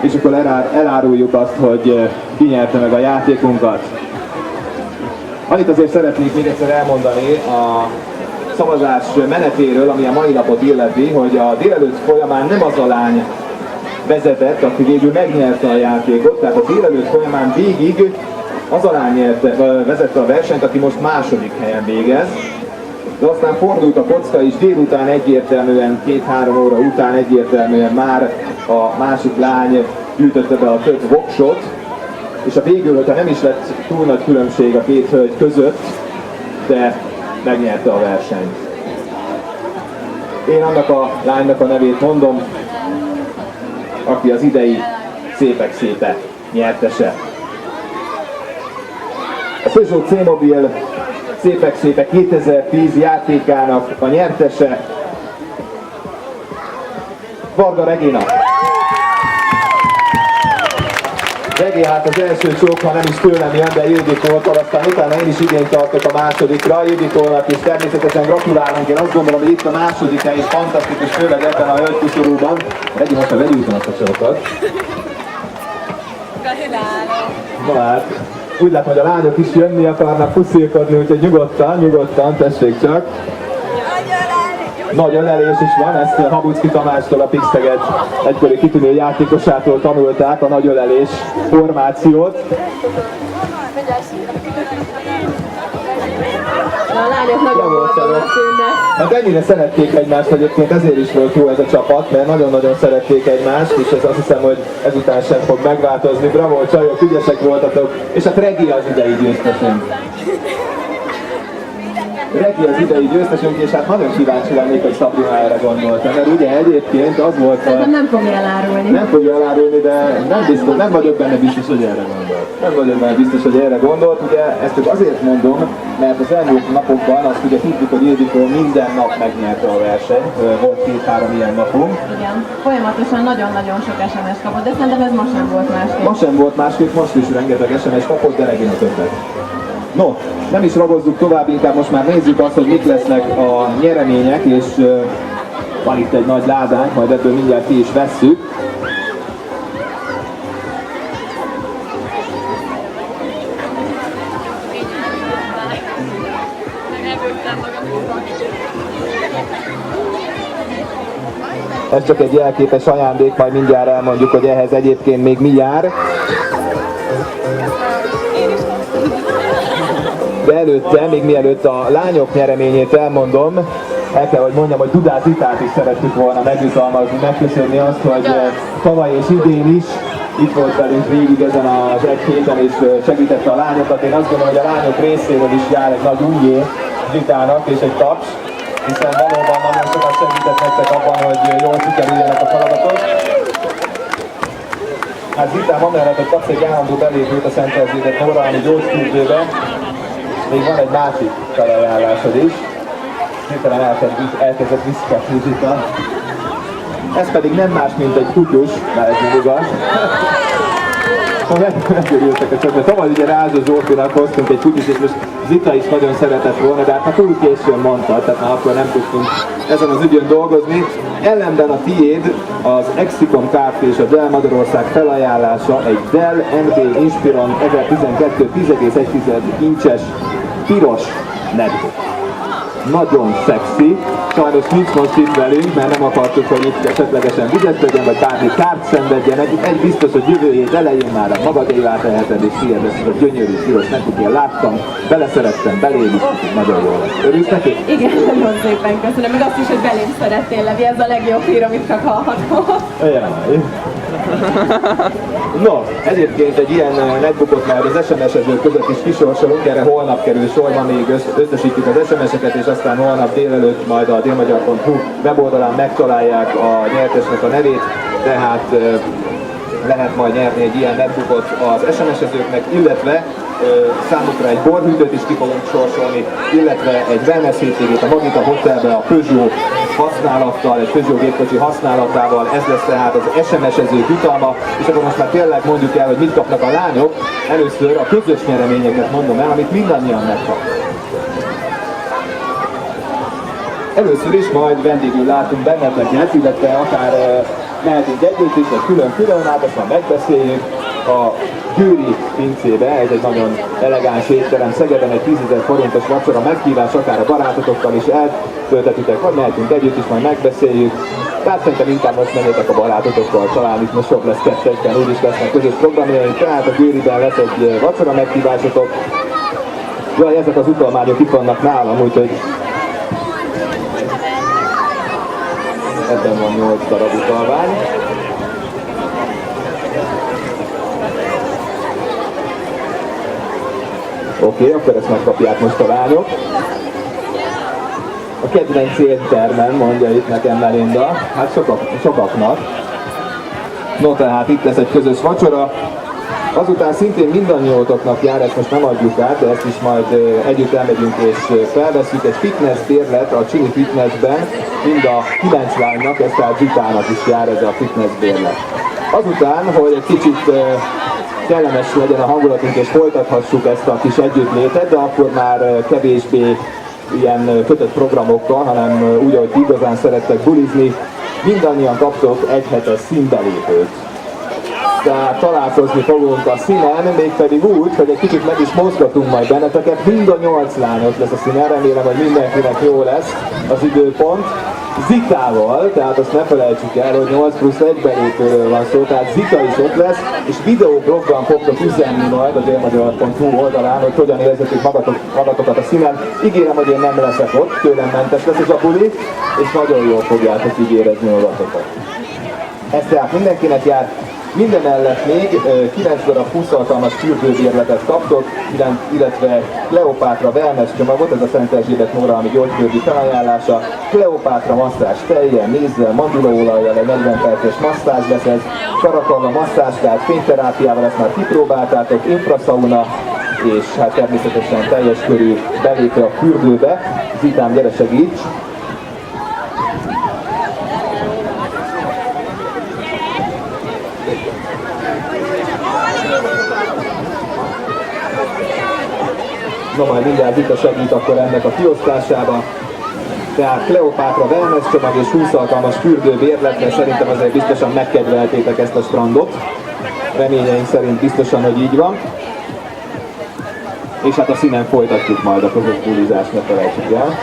és akkor eláruljuk azt, hogy ki nyerte meg a játékunkat. Annyit azért szeretnék még egyszer elmondani a szavazás menetéről, ami a mai napot illeti, hogy a délelőtt folyamán nem az a lány vezetett, aki végül megnyerte a játékot, tehát a délelőtt folyamán végig az a lány vezette a versenyt, aki most második helyen végez. De aztán fordult a kocka, és délután egyértelműen, 2-3 óra után egyértelműen már a másik lány gyűjtötte be a több voksot, és a végül, hogyha nem is lett túl nagy különbség a két hölgy között, de megnyerte a versenyt. Én annak a lánynak a nevét mondom, aki az idei Szépek Szépe nyertese. A Peugeot C-Mobil Szépek Szépe 2010 játékának a nyertese Varga Regina. Regi, hát az első csók, ha nem is tőlem jön, de Ildikótól, aztán utána én is igényt tartok a másodikra. Ildikónak is természetesen gratulálunk, én azt gondolom, hogy itt a második hely is fantasztikus, főleg ebben a hölgykuszorúban. Regi, most a vegyültem azt a csókat. Na hát, úgy látom, hogy a lányok is jönni akarnak puszilkodni, úgyhogy nyugodtan, tessék csak. Nagy ölelés is van, ezt Habucki Tamástól, a Pixteget egykori kitűnő játékosától tanulták a nagy ölelés formációt. A lányok nagyon boldognak tűnnek. Hát ennyire szerették egymást, egyébként ezért is volt jó ez a csapat, mert nagyon-nagyon szerették egymást, és ez azt hiszem, hogy ezután sem fog megváltozni. Bravo, csajok, ügyesek voltatok, és hát Regi az idei győztesünk. Regi az idei győztesünk, és hát nagyon kíváncsi lennék, hogy Szabrina erre gondolta, mert ugye egyébként az volt a... Nem fogja elárulni. Nem fogja elárulni, de nem vagyok benne biztos, hogy erre gondolt. Nem vagyok benne biztos, hogy erre gondolt, ugye ezt csak azért mondom, mert az elmúlt napokban azt ugye tudjuk, hogy Ildikó minden nap megnyerte a versenyt, volt 2-3 ilyen napunk. Igen, folyamatosan nagyon-nagyon sok SMS kapott, de szerintem ez ma sem volt másképp. Ma sem volt másképp, most is rengeteg SMS kapott, de Regina többet. No, nem is ragozzuk tovább, inkább most már nézzük azt, hogy mik lesznek a nyeremények, és van itt egy nagy ládánk, majd ebből mindjárt ki is vesszük. Ez csak egy jelképes ajándék, majd mindjárt elmondjuk, hogy ehhez egyébként még mi jár. De előtte, még mielőtt a lányok nyereményét elmondom, el kell, hogy mondjam, hogy Dudát Zitát is szerettük volna megjutalmazni, megköszönni azt, hogy tavaly és idén is itt volt velünk végig ezen az egy héten, és segítette a lányokat. Én azt gondolom, hogy a lányok részéről is jár egy nagy újjé Zitának és egy taps, hiszen valóban nagyon sokat segített nektek abban, hogy jól sikerüljenek a feladatok. Hát Zitám, amellett, hogy kapsz egy állandó belépőt a Szent Erzsébet Nóraáni gyógyfürdőbe, még van egy másik felajánlásod is. Hirtelen elkezdett viszketni Zita. Ez pedig nem más, mint egy kutyus, mert ez nem igaz. Megörültek a csodát. Tavaly ugye Rázsa Zsófinak hoztunk egy kutyus, és most Zita is nagyon szeretett volna, de hát ha túl későn mondta, tehát már akkor nem tudtunk ezen az ügyön dolgozni. Ellenben a tiéd az Exicon Kft. És a Dell Magyarország felajánlása egy Dell NB Inspiron 1012 10,1 incses piros netbook. Nagyon szexi, sajnos nincs most itt velünk, mert nem akartuk, hogy itt esetlegesen vizet legyen, vagy bármi kárt szenvedjen. Egy biztos, hogy jövő hét elején már a magadévá teheted, és tiéd lesz a gyönyörű piros netbook, én láttam, beleszerettem, belém, nagyon jól lesz. Örülsz neki? Igen, nagyon szépen köszönöm, meg azt is, hogy belém szerettél, Levi, ez a legjobb hír, amit csak hallhatom. Jaj. No, egyébként egy ilyen netbookot már az SMS-ezők között is kisorsolunk, erre holnap kerül sorba, még összesítjük az SMS-eket, és aztán holnap délelőtt majd a délmagyar.hu weboldalán megtalálják a nyertesnek a nevét, tehát lehet majd nyerni egy ilyen netbookot az SMS-ezőknek, illetve számukra egy borhűtőt is ki fogunk sorsolni, illetve egy wellness hétvégét a Magita Hotelbe a Peugeot használattal, egy Peugeot gépkocsi használatával, ez lesz tehát az SMS-ezők jutalma, és akkor most már tényleg mondjuk el, hogy mit kapnak a lányok. Először a közös nyereményeket mondom el, amit mindannyian megkapnak. Először is majd vendégül látunk benneteket, illetve akár mehetünk együtt is, vagy külön-külön, hát ezt már megbeszéljük. A Győri pincébe, ez egy nagyon elegáns étterem, Szegeden egy 10 000 forintos vacsora meghívás, akár a barátotokkal is eltöltetitek, vagy mehetünk együtt is, majd megbeszéljük. Tehát szerintem inkább most menjetek a barátotokkal, talán itt most jobb lesz kettőkben, úgyis lesznek közös programjaink, tehát a Győriben lesz egy vacsora meghívásotok. Jaj, ezek az utalmányok itt vannak nálam, úgyhogy ebben van 8 darab utalvány. Oké, akkor ezt megkapják most a lányok. A kedvenc éttermen, mondja itt nekem Melinda, hát sokaknak. No, tehát itt lesz egy közös vacsora. Azután szintén mindannyiótoknak jár, ezt most nem adjuk át, de ezt is majd együtt elmegyünk és felveszünk egy fitness bérlet a Csini Fitnessben, mind a 9 lánynak, ez tehát Zitának is jár ez a fitness bérlet. Azután, hogy egy kicsit kellemes legyen a hangulatunk és folytathassuk ezt a kis együttlétet, de akkor már kevésbé ilyen kötött programokkal, hanem úgy, ahogy igazán szerettek bulizni, mindannyian kaptok egy hetes színbelépőt. Tehát találkozni fogunk a színen, mégpedig úgy, hogy egy kicsit meg is mozgatunk majd benneteket. Mind a 8 lányos lesz a színen, remélem, hogy mindenkinek jó lesz az időpont. Zitával, tehát azt ne felejtsük el, hogy 8 plusz 1 belépőről van szó, tehát Zita is ott lesz, és videóblogban fogtok üzenni majd a délmagyar.hu oldalán, hogy hogyan érzetek magatokat a színen. Ígérem, hogy én nem leszek ott, tőlem mentes lesz ez a buli, és nagyon jól fogjátok így érezni magatokat. Ez tehát mindenkinek jár. Minden mellett még 9 darab 20 alkalmas fürdőbérletet kaptok, illetve Kleopátra wellness csomagot, ez a Szent Erzsébet Nórahalmi gyógyfürdő felajánlása. Kleopátra masszázs tejjel, mézzel, mandulaolajjal, egy 40 perces masszázs lesz ez, Karakalla masszázskát, fényterápiával, ezt már kipróbáltátok, infraszauna, és hát természetesen teljes körű belépő a fürdőbe. Zitám, gyere segíts! Na majd mindjárt Zita segít akkor ennek a kiosztásában. Tehát Kleopátra wellness csomag és 20 alkalmas fürdőbérletre, szerintem azért biztosan megkedveltétek ezt a strandot. Reményeink szerint biztosan, hogy így van. És hát a színen folytatjuk majd a közös bulizást, ne felejtsük el.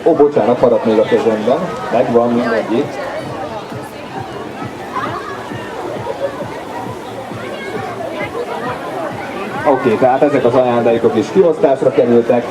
Ó, bocsánat, maradt még a kezemben. Megvan mindegyik. Oké, tehát ezek az ajándékok is kiosztásra kerültek.